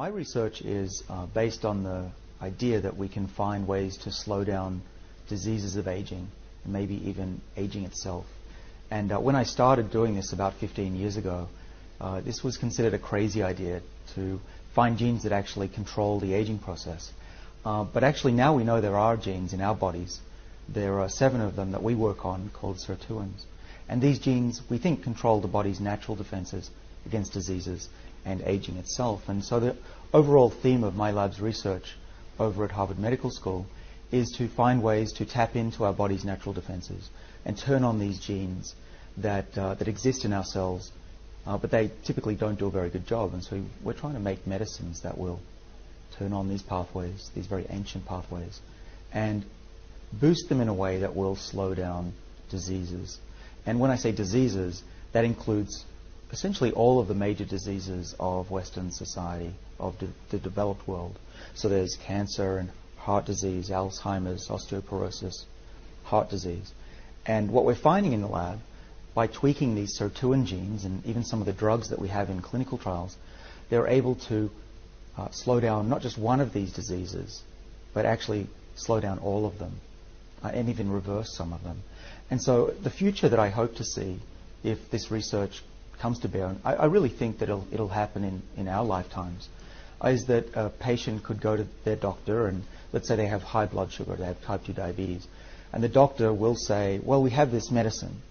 My research is based on the idea that we can find ways to slow down diseases of aging, and maybe even aging itself. And when I started doing this about 15 years ago, this was considered a crazy idea to find genes that actually control the aging process. But actually now we know there are genes in our bodies. There are 7 of them that we work on called sirtuins. And these genes, we think, control the body's natural defenses against diseases and aging itself. And so the overall theme of my lab's research over at Harvard Medical School is to find ways to tap into our body's natural defenses and turn on these genes that exist in our cells, but they typically don't do a very good job. And so we're trying to make medicines that will turn on these pathways, these very ancient pathways, and boost them in a way that will slow down diseases. And when I say diseases, that includes essentially all of the major diseases of Western society, of the developed world. So there's cancer and heart disease, Alzheimer's, osteoporosis, heart disease. And what we're finding in the lab, by tweaking these sirtuin genes and even some of the drugs that we have in clinical trials, they're able to slow down not just one of these diseases, but actually slow down all of them, and even reverse some of them. And so the future that I hope to see, if this research comes to bear, I really think that it'll happen in our lifetimes, is that a patient could go to their doctor, and let's say they have high blood sugar, they have type 2 diabetes, and the doctor will say, well, we have this medicine.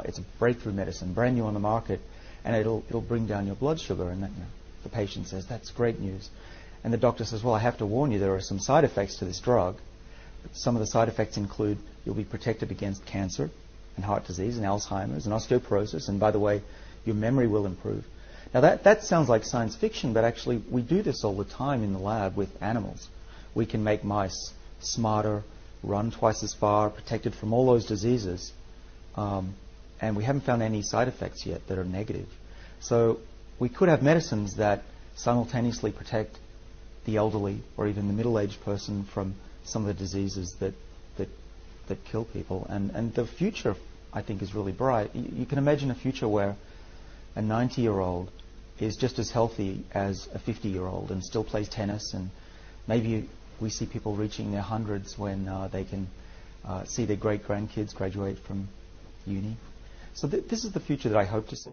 It's a breakthrough medicine, brand new on the market, and it'll bring down your blood sugar. And the patient says, that's great news. And the doctor says, well, I have to warn you, there are some side effects to this drug. Some of the side effects include you'll be protected against cancer and heart disease and Alzheimer's and osteoporosis, and by the way, your memory will improve. Now that sounds like science fiction, but actually we do this all the time in the lab with animals. We can make mice smarter, run twice as far, protected from all those diseases, and we haven't found any side effects yet that are negative. So we could have medicines that simultaneously protect the elderly or even the middle-aged person from some of the diseases that kill people. And the future, I think, is really bright. You can imagine a future where a 90-year-old is just as healthy as a 50-year-old and still plays tennis, and maybe we see people reaching their hundreds when they can see their great-grandkids graduate from uni. So this is the future that I hope to see.